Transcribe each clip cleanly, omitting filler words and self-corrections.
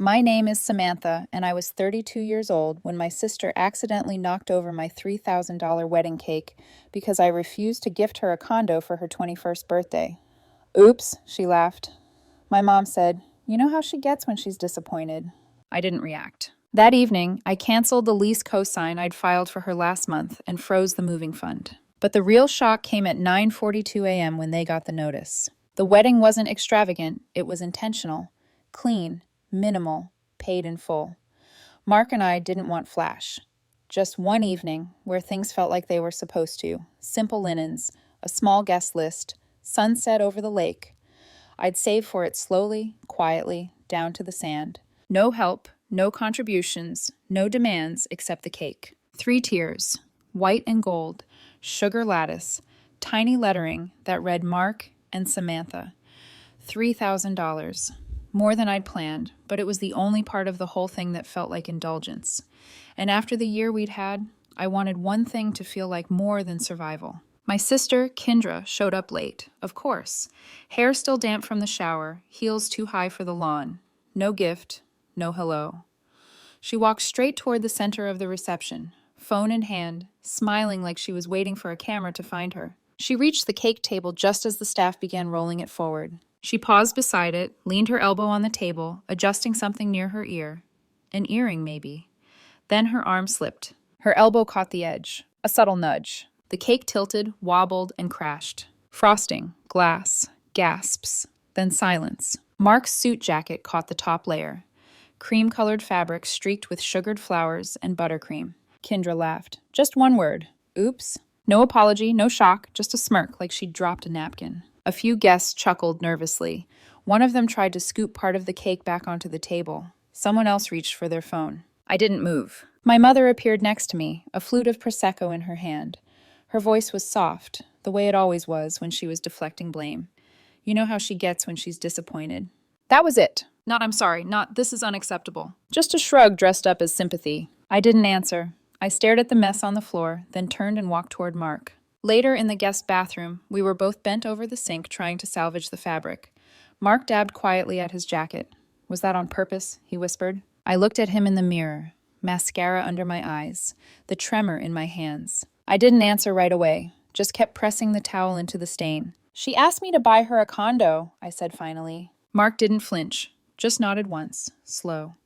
My name is Samantha, and I was 32 years old when my sister accidentally knocked over my $3,000 wedding cake because I refused to gift her a condo for her 21st birthday. Oops, she laughed. My mom said, "You know how she gets when she's disappointed." I didn't react. That evening, I canceled the lease cosign I'd filed for her last month and froze the moving fund. But the real shock came at 9:42 a.m. when they got the notice. The wedding wasn't extravagant, it was intentional, clean, minimal, paid in full. Mark and I didn't want flash. Just one evening where things felt like they were supposed to. Simple linens, a small guest list, sunset over the lake. I'd save for it slowly, quietly, down to the sand. No help, no contributions, no demands except the cake. 3 tiers, white and gold, sugar lattice, tiny lettering that read Mark and Samantha. $3,000. More than I'd planned, but it was the only part of the whole thing that felt like indulgence. And after the year we'd had, I wanted one thing to feel like more than survival. My sister, Kindra, showed up late, of course. Hair still damp from the shower, heels too high for the lawn. No gift, no hello. She walked straight toward the center of the reception, phone in hand, smiling like she was waiting for a camera to find her. She reached the cake table just as the staff began rolling it forward. She paused beside it, leaned her elbow on the table, adjusting something near her ear. An earring, maybe. Then her arm slipped. Her elbow caught the edge. A subtle nudge. The cake tilted, wobbled, and crashed. Frosting, glass, gasps, then silence. Mark's suit jacket caught the top layer. Cream-colored fabric streaked with sugared flowers and buttercream. Kindra laughed. Just one word. Oops. No apology, no shock, just a smirk like she'd dropped a napkin. A few guests chuckled nervously. One of them tried to scoop part of the cake back onto the table. Someone else reached for their phone. I didn't move. My mother appeared next to me, a flute of Prosecco in her hand. Her voice was soft, the way it always was when she was deflecting blame. You know how she gets when she's disappointed. That was it. Not "I'm sorry," not "this is unacceptable." Just a shrug dressed up as sympathy. I didn't answer. I stared at the mess on the floor, then turned and walked toward Mark. Later, in the guest bathroom, we were both bent over the sink trying to salvage the fabric. Mark dabbed quietly at his jacket. "Was that on purpose?" he whispered. I looked at him in the mirror, mascara under my eyes, the tremor in my hands. I didn't answer right away, just kept pressing the towel into the stain. "She asked me to buy her a condo," I said finally. Mark didn't flinch, just nodded once, slow.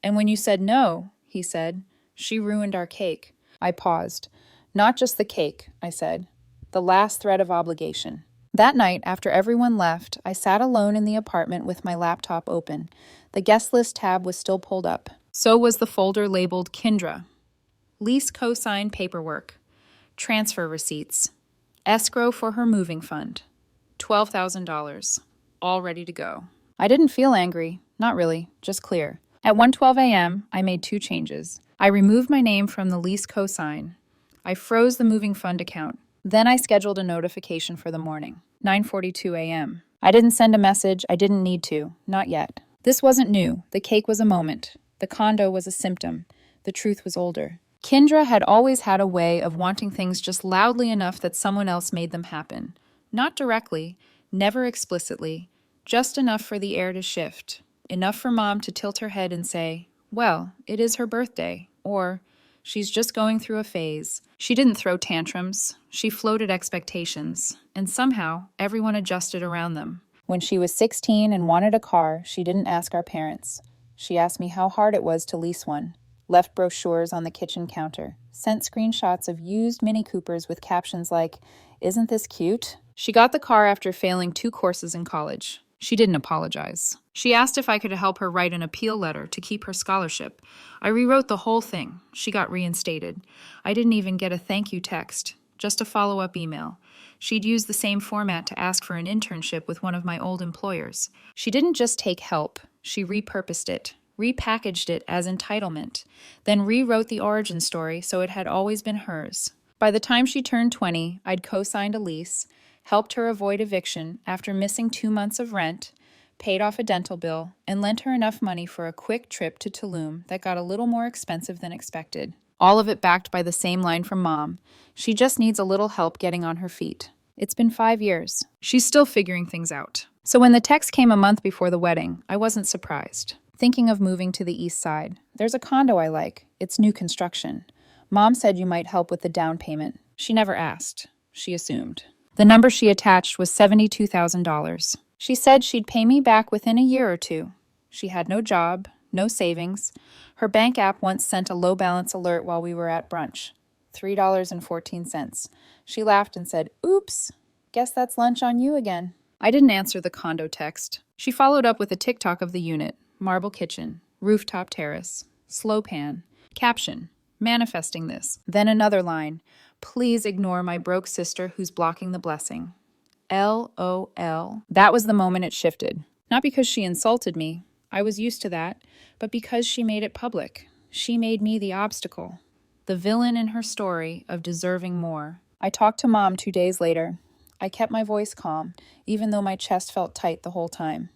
"And when you said no," he said, "she ruined our cake." I paused. "Not just the cake," I said. "The last thread of obligation." That night, after everyone left, I sat alone in the apartment with my laptop open. The guest list tab was still pulled up. So was the folder labeled Kindra. Lease cosign paperwork. Transfer receipts. Escrow for her moving fund. $12,000. All ready to go. I didn't feel angry. Not really, just clear. At 1:12 a.m., I made 2 changes. I removed my name from the lease cosign. I froze the moving fund account. Then I scheduled a notification for the morning, 9:42 a.m. I didn't send a message. I didn't need to. Not yet. This wasn't new. The cake was a moment. The condo was a symptom. The truth was older. Kindra had always had a way of wanting things just loudly enough that someone else made them happen. Not directly, never explicitly, just enough for the air to shift. Enough for Mom to tilt her head and say, "Well, it is her birthday," or "She's just going through a phase." She didn't throw tantrums. She floated expectations, and somehow everyone adjusted around them. When she was 16 and wanted a car, she didn't ask our parents. She asked me how hard it was to lease one. Left brochures on the kitchen counter. Sent screenshots of used Mini Coopers with captions like, "Isn't this cute?" She got the car after failing 2 courses in college. She didn't apologize. She asked if I could help her write an appeal letter to keep her scholarship. I rewrote the whole thing. She got reinstated. I didn't even get a thank you text, just a follow-up email. She'd used the same format to ask for an internship with one of my old employers. She didn't just take help. She repurposed it, repackaged it as entitlement, then rewrote the origin story so it had always been hers. By the time she turned 20, I'd co-signed a lease, helped her avoid eviction after missing 2 months of rent, paid off a dental bill, and lent her enough money for a quick trip to Tulum that got a little more expensive than expected. All of it backed by the same line from Mom. She just needs a little help getting on her feet. It's been 5 years. She's still figuring things out. So when the text came a month before the wedding, I wasn't surprised. Thinking of moving to the east side. There's a condo I like. It's new construction. Mom said you might help with the down payment. She never asked. She assumed. The number she attached was $72,000. She said she'd pay me back within a year or two. She had no job, no savings. Her bank app once sent a low balance alert while we were at brunch. $3.14. She laughed and said, "Oops, guess that's lunch on you again." I didn't answer the condo text. She followed up with a TikTok of the unit. Marble kitchen, rooftop terrace, slow pan, caption, manifesting this. Then another line, please ignore my broke sister who's blocking the blessing. LOL. That was the moment it shifted. Not because she insulted me, I was used to that, but because she made it public. She made me the obstacle, the villain in her story of deserving more. I talked to Mom 2 days later. I kept my voice calm, even though my chest felt tight the whole time.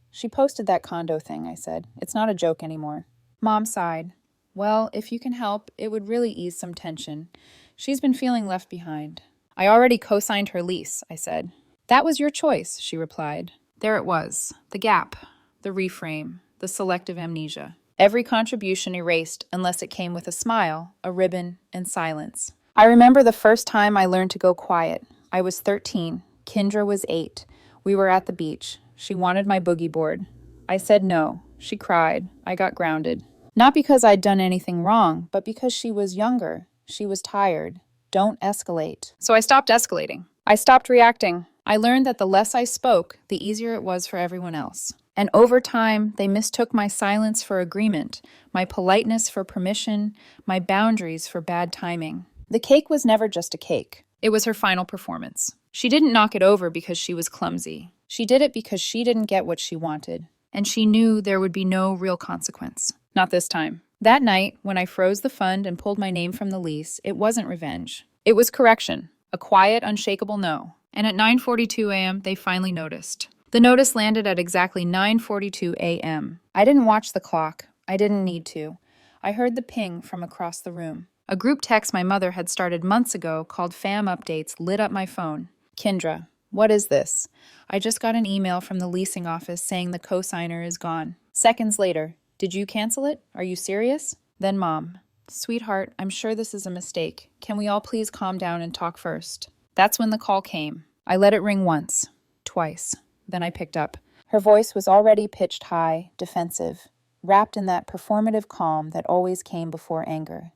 She posted that condo thing, I said. It's not a joke anymore. Mom sighed. Well, if you can help, it would really ease some tension. She's been feeling left behind. I already co-signed her lease, I said. That was your choice, she replied. There it was, the gap, the reframe, the selective amnesia. Every contribution erased unless it came with a smile, a ribbon, and silence. I remember the first time I learned to go quiet. I was 13. Kindra was 8. We were at the beach. She wanted my boogie board. I said no. She cried. I got grounded. Not because I'd done anything wrong, but because she was younger. She was tired. Don't escalate. So I stopped escalating. I stopped reacting. I learned that the less I spoke, the easier it was for everyone else. And over time, they mistook my silence for agreement, my politeness for permission, my boundaries for bad timing. The cake was never just a cake. It was her final performance. She didn't knock it over because she was clumsy. She did it because she didn't get what she wanted. And she knew there would be no real consequence. Not this time. That night, when I froze the fund and pulled my name from the lease, it wasn't revenge. It was correction. A quiet, unshakable no. And at 9:42 a.m., they finally noticed. The notice landed at exactly 9:42 a.m. I didn't watch the clock. I didn't need to. I heard the ping from across the room. A group text my mother had started months ago called Fam Updates lit up my phone. Kindra, what is this? I just got an email from the leasing office saying the cosigner is gone. Seconds later, did you cancel it? Are you serious? Then Mom, sweetheart, I'm sure this is a mistake. Can we all please calm down and talk first? That's when the call came. I let it ring once, twice. Then I picked up. Her voice was already pitched high, defensive, wrapped in that performative calm that always came before anger.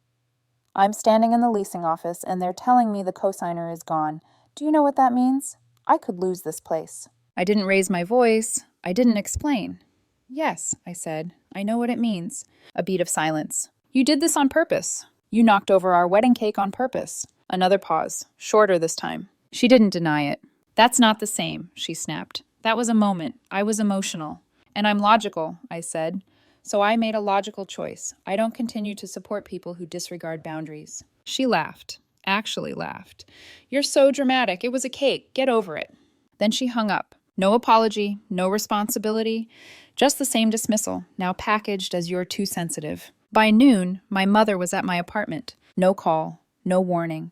I'm standing in the leasing office and they're telling me the cosigner is gone. Do you know what that means? I could lose this place. I didn't raise my voice. I didn't explain. Yes, I said. I know what it means. A beat of silence. You did this on purpose. You knocked over our wedding cake on purpose. Another pause, shorter this time. She didn't deny it. That's not the same, she snapped. That was a moment. I was emotional. And I'm logical, I said. So I made a logical choice. I don't continue to support people who disregard boundaries. She laughed. Actually laughed. You're so dramatic. It was a cake. Get over it. Then she hung up. No apology, no responsibility, just the same dismissal, now packaged as you're too sensitive. By noon, my mother was at my apartment. No call, no warning,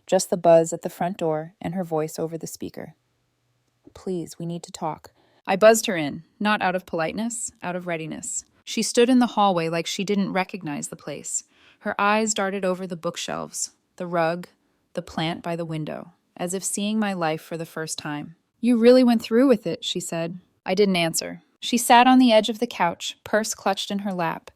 just the buzz at the front door and her voice over the speaker. Please, we need to talk. I buzzed her in, not out of politeness, out of readiness. She stood in the hallway like she didn't recognize the place. Her eyes darted over the bookshelves, the rug, the plant by the window, as if seeing my life for the first time. You really went through with it, she said. I didn't answer. She sat on the edge of the couch, purse clutched in her lap.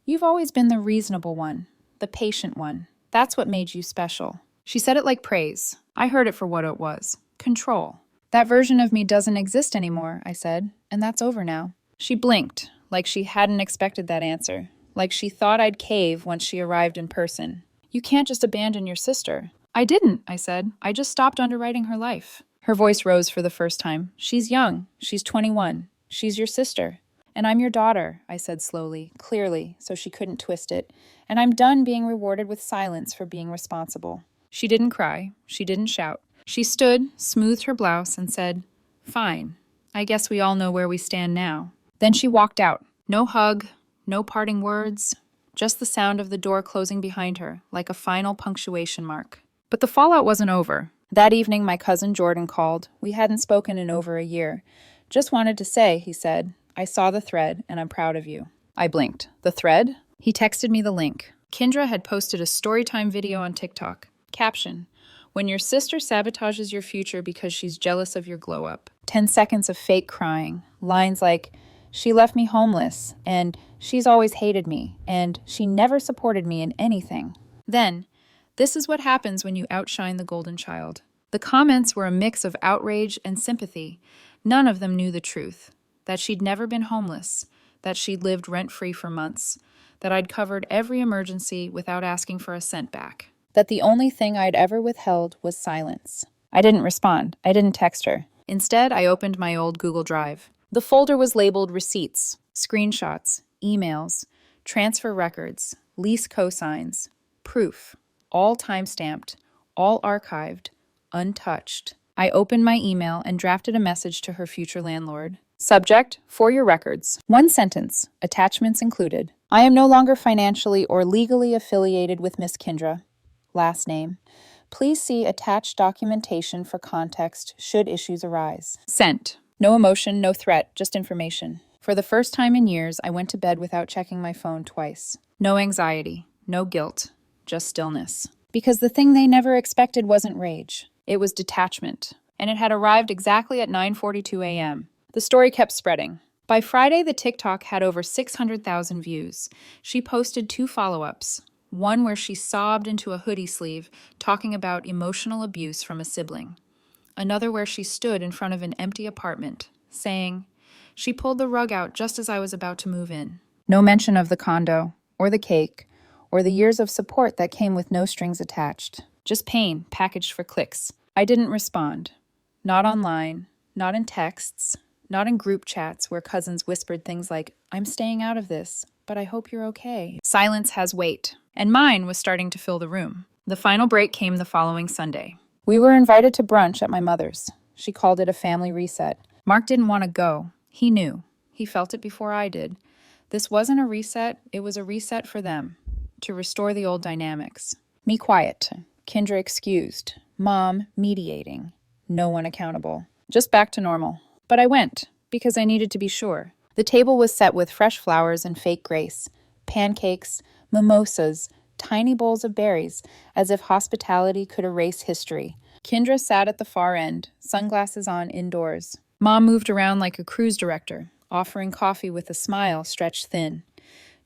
You've always been the reasonable one, the patient one. That's what made you special. She said it like praise. I heard it for what it was. Control. That version of me doesn't exist anymore, I said, and that's over now. She blinked, like she hadn't expected that answer, like she thought I'd cave once she arrived in person. You can't just abandon your sister. I didn't, I said. I just stopped underwriting her life. Her voice rose for the first time. She's young. She's 21. She's your sister. And I'm your daughter, I said slowly, clearly, so she couldn't twist it. And I'm done being rewarded with silence for being responsible. She didn't cry. She didn't shout. She stood, smoothed her blouse, and said, Fine. I guess we all know where we stand now. Then she walked out. No hug, no parting words, just the sound of the door closing behind her, like a final punctuation mark. But the fallout wasn't over. That evening, my cousin Jordan called. We hadn't spoken in over a year. Just wanted to say, he said, I saw the thread, and I'm proud of you. I blinked. The thread? He texted me the link. Kindra had posted a storytime video on TikTok. Caption: when your sister sabotages your future because she's jealous of your glow up. 10 seconds of fake crying. Lines like, she left me homeless, and she's always hated me, and she never supported me in anything. Then, this is what happens when you outshine the golden child. The comments were a mix of outrage and sympathy. None of them knew the truth. That she'd never been homeless, that she'd lived rent-free for months, that I'd covered every emergency without asking for a cent back. That the only thing I'd ever withheld was silence. I didn't respond. I didn't text her. Instead, I opened my old Google Drive. The folder was labeled receipts, screenshots, emails, transfer records, lease cosigns, proof, all time-stamped, all archived, untouched. I opened my email and drafted a message to her future landlord. Subject: for your records. One sentence, attachments included. I am no longer financially or legally affiliated with Miss Kindra. Last name. Please see attached documentation for context should issues arise. Sent. No emotion, no threat, just information. For the first time in years, I went to bed without checking my phone twice. No anxiety, no guilt, just stillness. Because the thing they never expected wasn't rage. It was detachment. And it had arrived exactly at 9:42 a.m. The story kept spreading. By Friday, the TikTok had over 600,000 views. She posted 2 follow-ups. One where she sobbed into a hoodie sleeve, talking about emotional abuse from a sibling. Another where she stood in front of an empty apartment, saying, she pulled the rug out just as I was about to move in. No mention of the condo, or the cake, or the years of support that came with no strings attached. Just pain packaged for clicks. I didn't respond. Not online, not in texts, not in group chats where cousins whispered things like, I'm staying out of this, but I hope you're okay. Silence has weight, and mine was starting to fill the room. The final break came the following Sunday. We were invited to brunch at my mother's. She called it a family reset. Mark didn't want to go. He knew. He felt it before I did. This wasn't a reset, it was a reset for them, to restore the old dynamics. Me quiet, Kindra excused, Mom mediating, no one accountable. Just back to normal. But I went, because I needed to be sure. The table was set with fresh flowers and fake grace, pancakes, mimosas, tiny bowls of berries, as if hospitality could erase history. Kindra sat at the far end, sunglasses on indoors. Mom moved around like a cruise director, offering coffee with a smile stretched thin.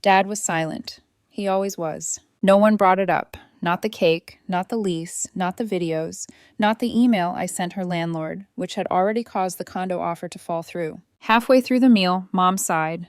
Dad was silent. He always was. No one brought it up. Not the cake, not the lease, not the videos, not the email I sent her landlord, which had already caused the condo offer to fall through. Halfway through the meal, Mom sighed.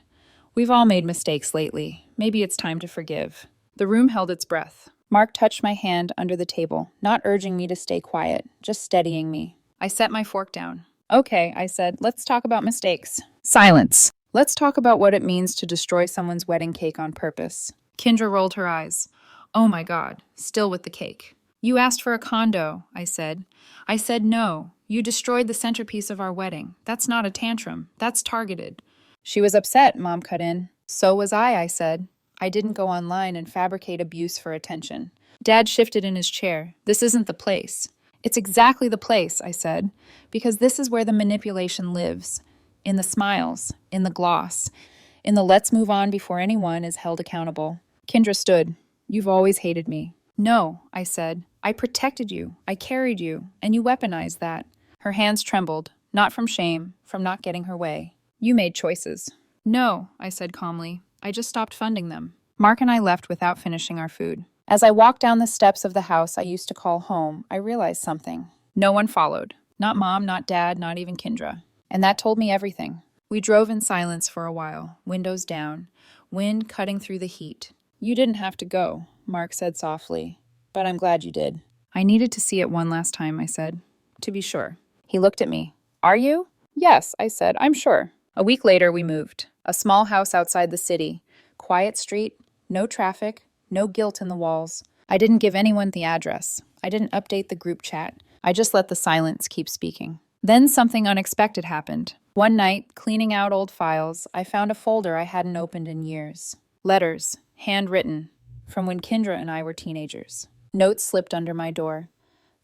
We've all made mistakes lately. Maybe it's time to forgive. The room held its breath. Mark touched my hand under the table, not urging me to stay quiet, just steadying me. I set my fork down. Okay, I said, let's talk about mistakes. Silence. Let's talk about what it means to destroy someone's wedding cake on purpose. Kindra rolled her eyes. Oh my God, still with the cake. You asked for a condo, I said. I said no. You destroyed the centerpiece of our wedding. That's not a tantrum. That's targeted. She was upset, Mom cut in. So was I said. I didn't go online and fabricate abuse for attention. Dad shifted in his chair. This isn't the place. It's exactly the place, I said, because this is where the manipulation lives. In the smiles, in the gloss, in the let's move on before anyone is held accountable. Kindra stood. You've always hated me. No, I said. I protected you. I carried you, and you weaponized that. Her hands trembled, not from shame, from not getting her way. You made choices. No, I said calmly. I just stopped funding them. Mark and I left without finishing our food. As I walked down the steps of the house I used to call home, I realized something. No one followed. Not Mom, not Dad, not even Kindra. And that told me everything. We drove in silence for a while, windows down, wind cutting through the heat. You didn't have to go, Mark said softly, but I'm glad you did. I needed to see it one last time, I said, to be sure. He looked at me. Are you? Yes, I said, I'm sure. A week later, we moved. A small house outside the city. Quiet street, no traffic, no guilt in the walls. I didn't give anyone the address. I didn't update the group chat. I just let the silence keep speaking. Then something unexpected happened. One night, cleaning out old files, I found a folder I hadn't opened in years. Letters, handwritten, from when Kindra and I were teenagers. Notes slipped under my door.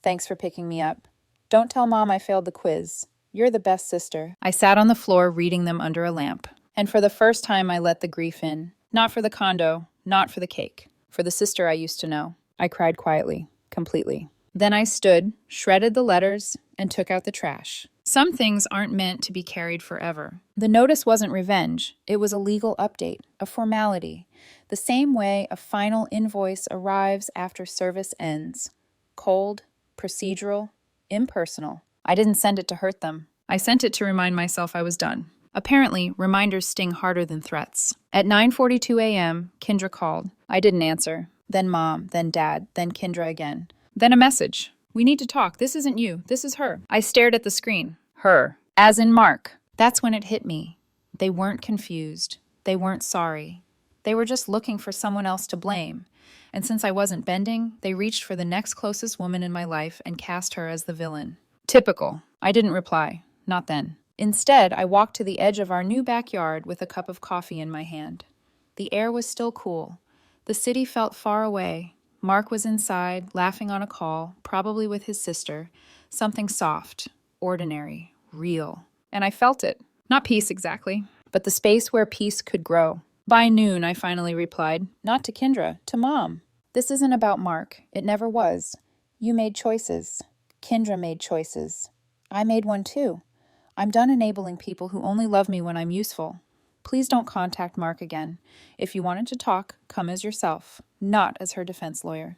Thanks for picking me up. Don't tell Mom I failed the quiz. You're the best sister. I sat on the floor reading them under a lamp. And for the first time, I let the grief in. Not for the condo, not for the cake. For the sister I used to know. I cried quietly, completely. Then I stood, shredded the letters, and took out the trash. Some things aren't meant to be carried forever. The notice wasn't revenge. It was a legal update, a formality. The same way a final invoice arrives after service ends. Cold, procedural, impersonal. I didn't send it to hurt them. I sent it to remind myself I was done. Apparently, reminders sting harder than threats. At 9:42 a.m., Kindra called. I didn't answer. Then Mom, then Dad, then Kindra again. Then a message. We need to talk. This isn't you. This is her. I stared at the screen. Her. As in Mark. That's when it hit me. They weren't confused. They weren't sorry. They were just looking for someone else to blame. And since I wasn't bending, they reached for the next closest woman in my life and cast her as the villain. Typical. I didn't reply. Not then. Instead, I walked to the edge of our new backyard with a cup of coffee in my hand. The air was still cool. The city felt far away. Mark was inside, laughing on a call, probably with his sister. Something soft, ordinary, real. And I felt it. Not peace exactly, but the space where peace could grow. By noon, I finally replied, not to Kindra, to Mom. This isn't about Mark. It never was. You made choices. Kindra made choices. I made one too. I'm done enabling people who only love me when I'm useful. Please don't contact Mark again. If you wanted to talk, come as yourself, not as her defense lawyer.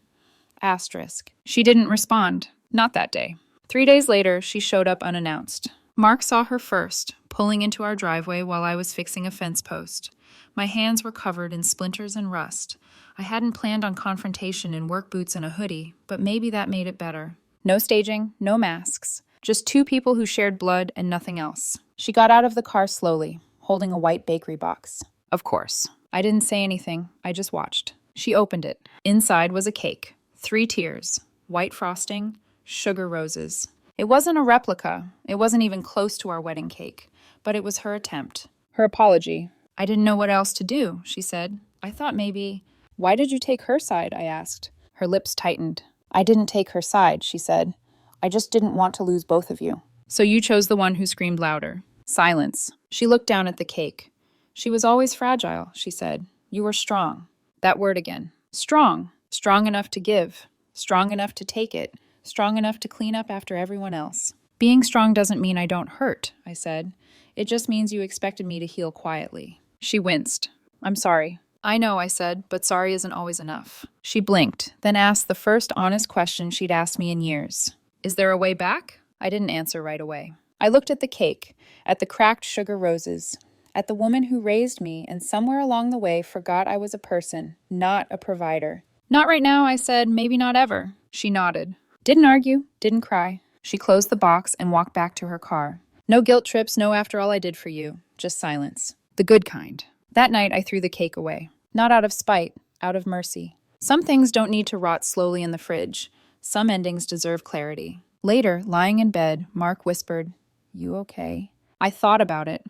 Asterisk. She didn't respond. Not that day. 3 days later, she showed up unannounced. Mark saw her first, pulling into our driveway while I was fixing a fence post. My hands were covered in splinters and rust. I hadn't planned on confrontation in work boots and a hoodie, but maybe that made it better. No staging, no masks. Just two people who shared blood and nothing else. She got out of the car slowly, holding a white bakery box. Of course. I didn't say anything. I just watched. She opened it. Inside was a cake. 3 tiers. White frosting, sugar roses. It wasn't a replica. It wasn't even close to our wedding cake. But it was her attempt. Her apology. I didn't know what else to do, she said. I thought maybe... Why did you take her side? I asked. Her lips tightened. I didn't take her side, she said. I just didn't want to lose both of you. So you chose the one who screamed louder. Silence. She looked down at the cake. She was always fragile, she said. You were strong. That word again. Strong. Strong enough to give. Strong enough to take it. Strong enough to clean up after everyone else. Being strong doesn't mean I don't hurt, I said. It just means you expected me to heal quietly. She winced. I'm sorry. I know, I said, but sorry isn't always enough. She blinked, then asked the first honest question she'd asked me in years. Is there a way back? I didn't answer right away. I looked at the cake, at the cracked sugar roses, at the woman who raised me and somewhere along the way forgot I was a person, not a provider. Not right now, I said, maybe not ever. She nodded. Didn't argue, didn't cry. She closed the box and walked back to her car. No guilt trips, no after all I did for you, just silence. The good kind. That night I threw the cake away. Not out of spite, out of mercy. Some things don't need to rot slowly in the fridge. Some endings deserve clarity. Later, lying in bed, Mark whispered, You okay? I thought about it.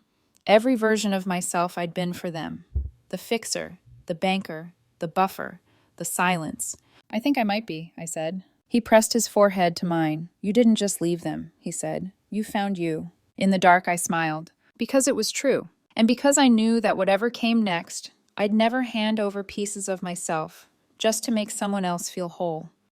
Every version of myself I'd been for them. The fixer, the banker, the buffer, the silence. I think I might be, I said. He pressed his forehead to mine. You didn't just leave them, he said. You found you. In the dark, I smiled. Because it was true. And because I knew that whatever came next, I'd never hand over pieces of myself just to make someone else feel whole.